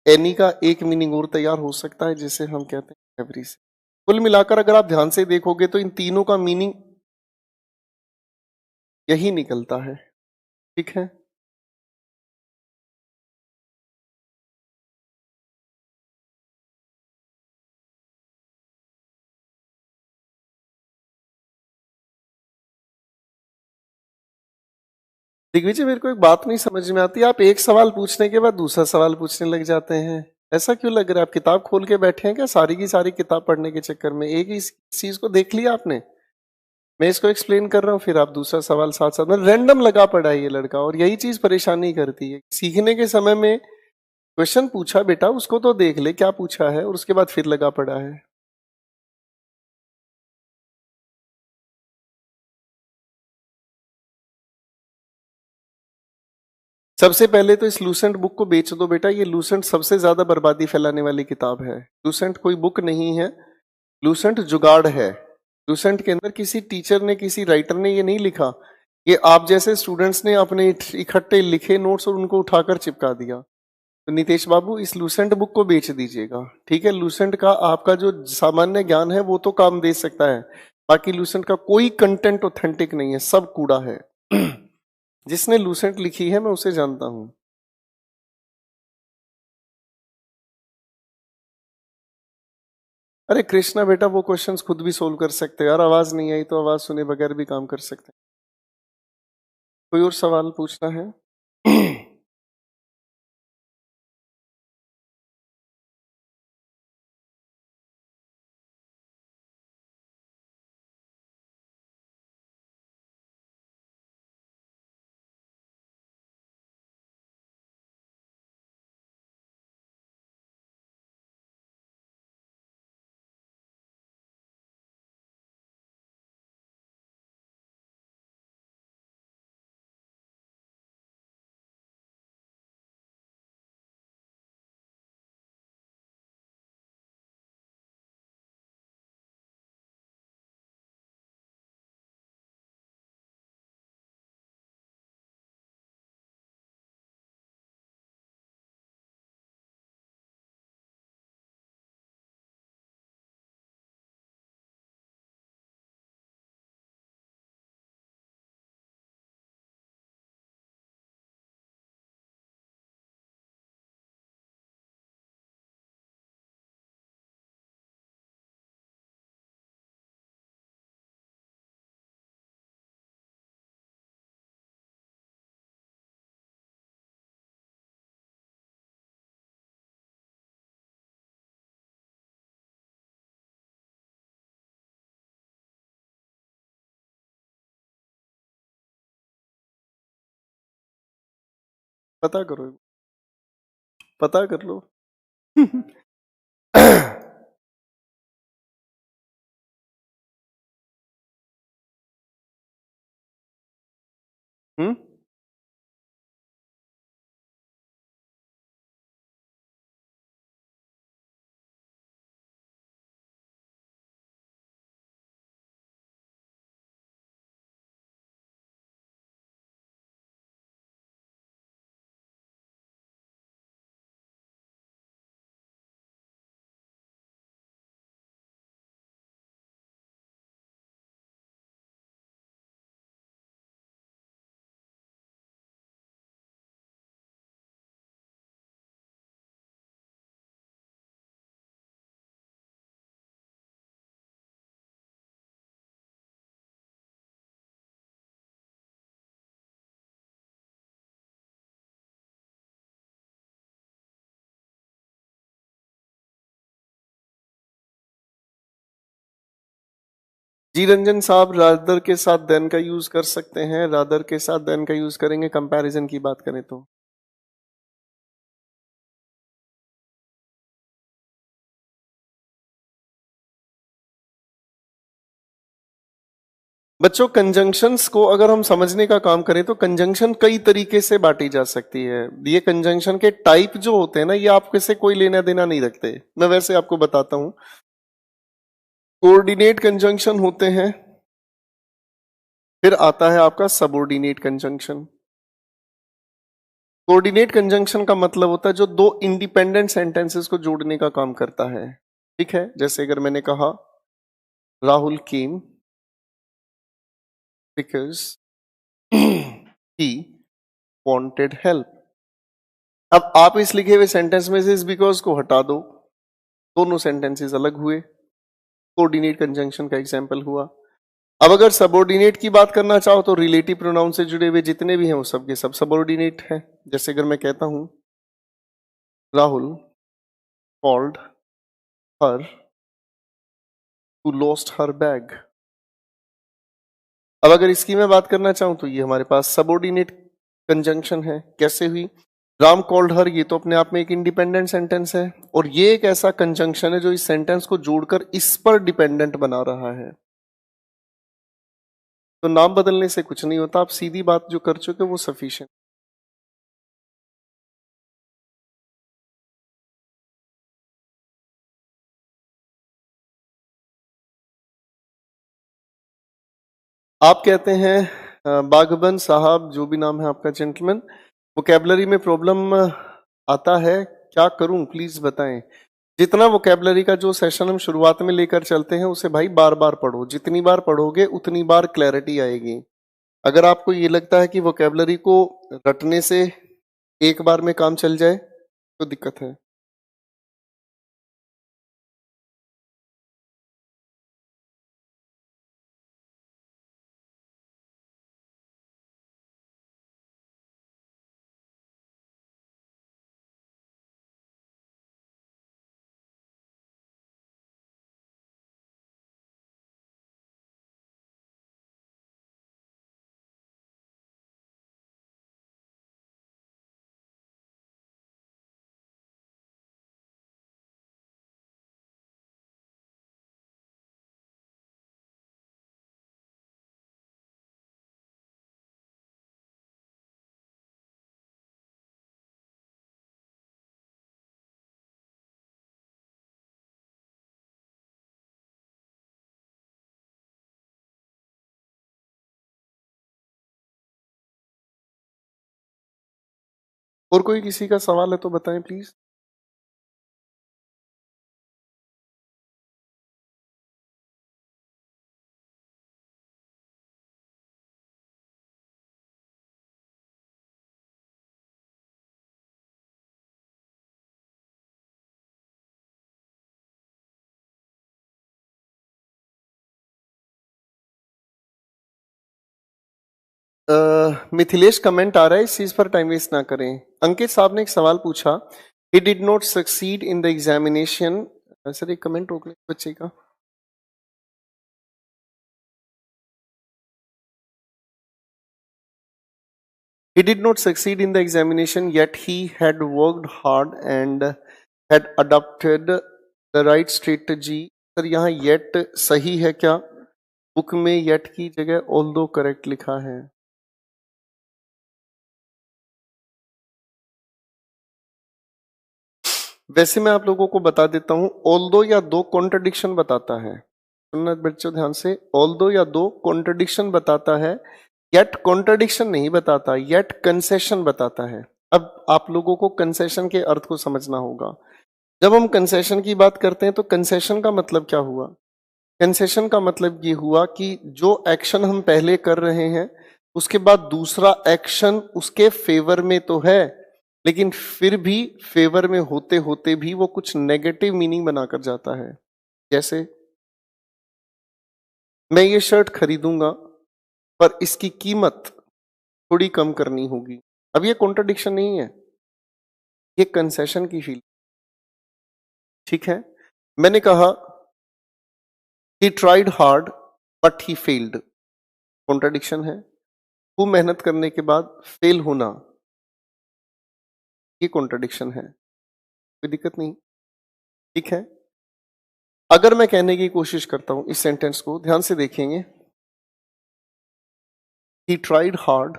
एनी का एक मीनिंग और तैयार हो सकता है जिसे हम कहते हैं एवरी से। कुल मिलाकर अगर आप ध्यान से देखोगे तो इन तीनों का मीनिंग यही निकलता है, ठीक है। दिग्विजय मेरे को एक बात नहीं समझ में आती, आप एक सवाल पूछने के बाद दूसरा सवाल पूछने लग जाते हैं, ऐसा क्यों लग रहा है, आप किताब खोल के बैठे हैं क्या सारी की सारी किताब पढ़ने के चक्कर में, एक ही चीज को देख लिया आपने। मैं इसको एक्सप्लेन कर रहा हूँ, फिर आप दूसरा सवाल साथ साथ में, रैंडम लगा पड़ा है ये लड़का, और यही चीज परेशानी करती है। सीखने के समय में क्वेश्चन पूछा बेटा उसको तो देख ले क्या पूछा है, और उसके बाद फिर लगा पड़ा है। सबसे पहले तो इस लूसेंट बुक को बेच दो बेटा, ये लूसेंट सबसे ज्यादा बर्बादी फैलाने वाली किताब है। लूसेंट कोई बुक नहीं है, लूसेंट जुगाड़ है। लूसेंट के अंदर किसी टीचर ने, किसी राइटर ने ये नहीं लिखा, ये आप जैसे स्टूडेंट्स ने अपने इकट्ठे लिखे नोट्स और उनको उठाकर चिपका दिया। तो नितेश बाबू इस लूसेंट बुक को बेच दीजिएगा, ठीक है। लूसेंट का आपका जो सामान्य ज्ञान है वो तो काम दे सकता है, बाकी लूसेंट का कोई कंटेंट ऑथेंटिक नहीं है, सब कूड़ा है। जिसने लूसेंट लिखी है मैं उसे जानता हूं। अरे कृष्णा बेटा वो क्वेश्चंस खुद भी सोल्व कर सकते हैं यार, आवाज नहीं आई तो आवाज सुने बगैर भी काम कर सकते हैं। कोई और सवाल पूछना है? पता करो, पता कर लो। हम्म। जी रंजन साहब, रादर के साथ देन का यूज कर सकते हैं, रादर के साथ देन का यूज करेंगे कंपैरिजन की बात करें तो। बच्चों, कंजंक्शंस को अगर हम समझने का काम करें तो कंजंक्शन कई तरीके से बांटी जा सकती है। ये कंजंक्शन के टाइप जो होते हैं ना, ये आपके से कोई लेना देना नहीं रखते। मैं वैसे आपको बताता हूं। कोऑर्डिनेट कंजंक्शन होते हैं, फिर आता है आपका सबऑर्डिनेट कंजंक्शन। कोऑर्डिनेट कंजंक्शन का मतलब होता है जो दो इंडिपेंडेंट सेंटेंसेस को जोड़ने का काम करता है। ठीक है, जैसे अगर मैंने कहा Rahul came because he wanted help. अब आप इस लिखे हुए सेंटेंस में से इस बिकॉज को हटा दो, दोनों सेंटेंसेस अलग हुए, कोऑर्डिनेट कंजंक्शन का एग्जांपल हुआ। अब अगर सबऑर्डिनेट की बात करना चाहो तो रिलेटिव प्रोनाउन से जुड़े हुए जितने भी हैं वो सब के सब सबऑर्डिनेट हैं। जैसे अगर मैं कहता हूं Rahul called her to lost her bag. अब अगर इसकी मैं बात करना चाहूं तो ये हमारे पास सबऑर्डिनेट कंजंक्शन है। कैसे हुई? राम कॉल्ड हर, ये तो अपने आप में एक इंडिपेंडेंट सेंटेंस है, और ये एक ऐसा कंजंक्शन है जो इस सेंटेंस को जोड़कर इस पर डिपेंडेंट बना रहा है। तो नाम बदलने से कुछ नहीं होता, आप सीधी बात जो कर चुके वो सफिशिएंट। आप कहते हैं बागबन साहब, जो भी नाम है आपका जेंटलमैन, वोकैबुलरी में प्रॉब्लम आता है, क्या करूं प्लीज बताएं। जितना वोकैबुलरी का जो सेशन हम शुरुआत में लेकर चलते हैं उसे भाई बार बार पढ़ो, जितनी बार पढ़ोगे उतनी बार क्लैरिटी आएगी। अगर आपको ये लगता है कि वोकैबुलरी को रटने से एक बार में काम चल जाए तो दिक्कत है। और कोई किसी का सवाल है तो बताएं प्लीज। मिथिलेश कमेंट आ रहा है, इस चीज पर टाइम वेस्ट ना करें। अंकित साहब ने एक सवाल पूछा, he did not succeed in the examination. Sir एक कमेंट रोक लें बच्चे का। He did not succeed in the examination, yet he had worked hard and had adopted the right strategy. Sir यहाँ yet सही है क्या? बुक में yet की जगह although correct लिखा है. वैसे मैं आप लोगों को बता देता हूं, although या दो कॉन्ट्रडिक्शन बताता है. सुनना बच्चों ध्यान से, although या दो कॉन्ट्रडिक्शन बताता है, yet कॉन्ट्रडिक्शन नहीं बताता, yet कंसेशन बताता है. अब आप लोगों को कंसेशन के अर्थ को समझना होगा. जब हम कंसेशन की बात करते हैं तो कंसेशन का मतलब क्या हुआ? कंसेशन का मतलब ये हुआ कि जो एक्शन हम पहले कर रहे हैं उसके बाद दूसरा एक्शन उसके फेवर में तो है, लेकिन फिर भी फेवर में होते होते भी वो कुछ नेगेटिव मीनिंग बनाकर जाता है. जैसे मैं ये शर्ट खरीदूंगा पर इसकी कीमत थोड़ी कम करनी होगी. अब ये कॉन्ट्रडिक्शन नहीं है, ये कंसेशन की फील. ठीक है, मैंने कहा he tried hard but he failed. Contradiction है. खूब मेहनत करने के बाद फेल होना, ये कॉन्ट्रडिक्शन है. कोई दिक्कत नहीं. ठीक है, अगर मैं कहने की कोशिश करता हूं इस सेंटेंस को, ध्यान से देखेंगे, he tried hard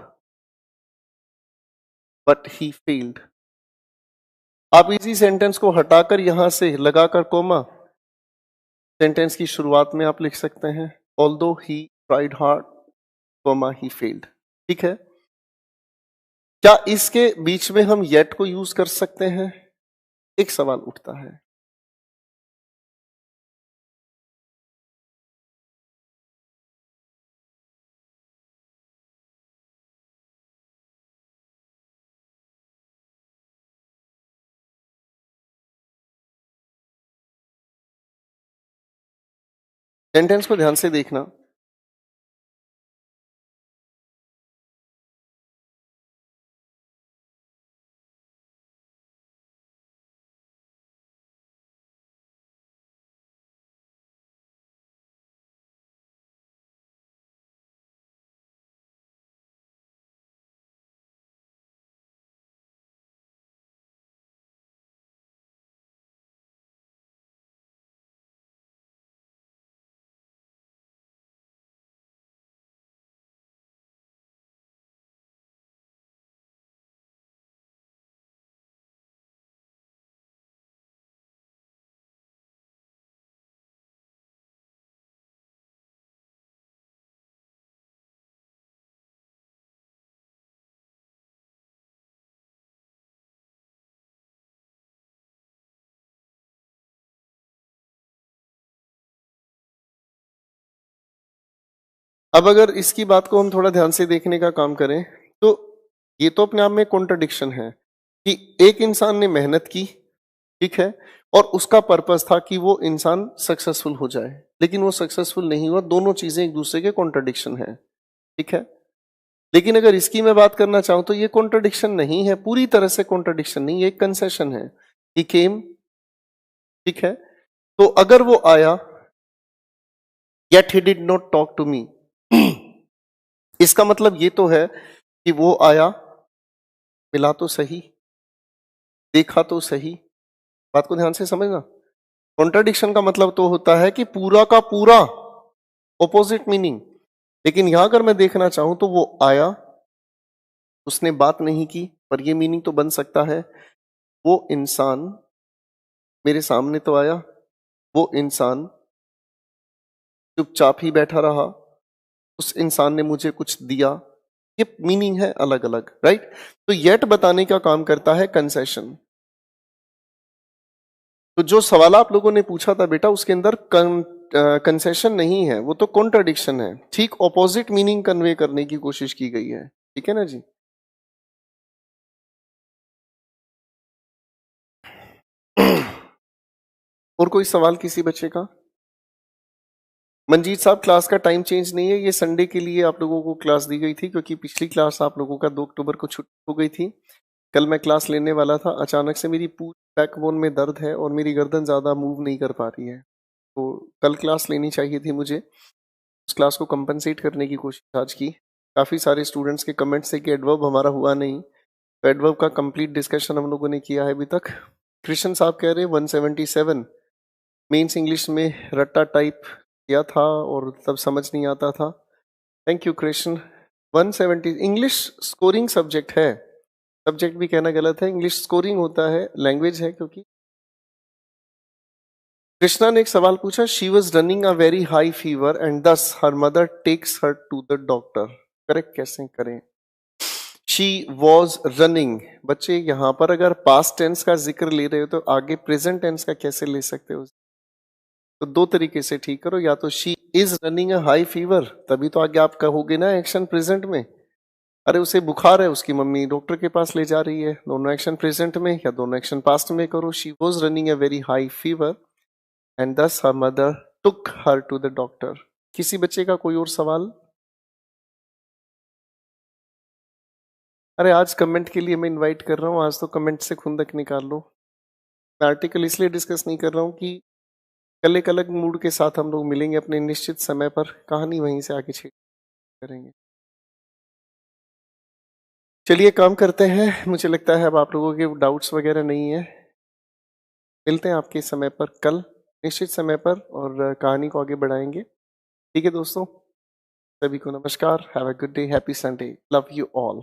but he failed. आप इसी सेंटेंस को हटाकर यहां से लगाकर कोमा सेंटेंस की शुरुआत में आप लिख सकते हैं although he tried hard, comma he failed. ठीक है, क्या इसके बीच में हम yet को यूज कर सकते हैं? एक सवाल उठता है. सेंटेंस को ध्यान से देखना. अब अगर इसकी बात को हम थोड़ा ध्यान से देखने का काम करें तो ये तो अपने आप में कॉन्ट्रडिक्शन है कि एक इंसान ने मेहनत की, ठीक है, और उसका पर्पस था कि वो इंसान सक्सेसफुल हो जाए, लेकिन वो सक्सेसफुल नहीं हुआ. दोनों चीजें एक दूसरे के कॉन्ट्रडिक्शन है. ठीक है, लेकिन अगर इसकी मैं बात करना चाहूं तो ये कॉन्ट्रडिक्शन नहीं है, पूरी तरह से कॉन्ट्रडिक्शन नहीं, ये एक कंसेशन है. ही केम, ठीक है, तो अगर वो आया yet he did not talk to me, इसका मतलब ये तो है कि वो आया, मिला तो सही, देखा तो सही. बात को ध्यान से समझना. कॉन्ट्रडिक्शन का मतलब तो होता है कि पूरा का पूरा ऑपोजिट मीनिंग. लेकिन यहां अगर मैं देखना चाहूं तो वो आया, उसने बात नहीं की, पर ये मीनिंग तो बन सकता है वो इंसान मेरे सामने तो आया, वो इंसान चुपचाप ही बैठा रहा, उस इंसान ने मुझे कुछ दिया. ये मीनिंग है अलग अलग, राइट. तो येट बताने का काम करता है कंसेशन. तो जो सवाल आप लोगों ने पूछा था बेटा, उसके अंदर कंसेशन नहीं है, वो तो कॉन्ट्रडिक्शन है. ठीक ऑपोजिट मीनिंग कन्वे करने की कोशिश की गई है. ठीक है ना जी. और कोई सवाल किसी बच्चे का? मंजीत साहब, क्लास का टाइम चेंज नहीं है, ये संडे के लिए आप लोगों को क्लास दी गई थी क्योंकि पिछली क्लास आप लोगों का 2 अक्टूबर को छुट्टी हो गई थी. कल मैं क्लास लेने वाला था, अचानक से मेरी पूरी बैकबोन में दर्द है और मेरी गर्दन ज़्यादा मूव नहीं कर पा रही है, तो कल क्लास लेनी चाहिए थी मुझे. उस क्लास को कंपनसेट करने की कोशिश आज की. काफ़ी सारे स्टूडेंट्स के कमेंट्स है कि एडवर्ब हमारा हुआ नहीं, तो एडवर्ब का कंप्लीट डिस्कशन हम लोगों ने किया है अभी तक। कृष्ण साहब कह रहे हैं 177 मीन्स इंग्लिश में रट्टा टाइप किया था और तब समझ नहीं आता था। Thank you Krishna. 170 English scoring subject है, सब्जेक्ट भी कहना गलत है, इंग्लिश स्कोरिंग होता है, लैंग्वेज है। क्योंकि कृष्णा ने एक सवाल पूछा, she was running a very high fever and thus her mother takes her to the doctor. Correct कैसे करें? She was running. बच्चे यहाँ पर अगर पास्ट टेंस का जिक्र ले रहे हो तो आगे प्रेजेंट टेंस का कैसे ले सकते हो? तो दो तरीके से ठीक करो, या तो she is running a high fever, तभी तो आगे आप कहोगे ना एक्शन प्रेजेंट में। अरे उसे बुखार है, उसकी मम्मी डॉक्टर के पास ले जा रही है, दोनों एक्शन प्रेजेंट में या दोनों एक्शन पास्ट में करो। She was running a very high fever and thus her mother took her to the doctor. किसी बच्चे का कोई और सवाल? अरे आज कमेंट के लिए मैं इनवाइट कर रहा हूँ, आज तो कमेंट से खुंदक निकाल लो। मैं आर्टिकल इसलिए डिस्कस नहीं कर रहा हूँ कि कल एक अलग मूड के साथ हम लोग मिलेंगे अपने निश्चित समय पर, कहानी वहीं से आगे छेड़ करेंगे। चलिए काम करते हैं, मुझे लगता है अब आप लोगों के डाउट्स वगैरह नहीं है। मिलते हैं आपके समय पर कल निश्चित समय पर और कहानी को आगे बढ़ाएंगे। ठीक है दोस्तों, सभी को नमस्कार, have a good day, happy Sunday, love you all.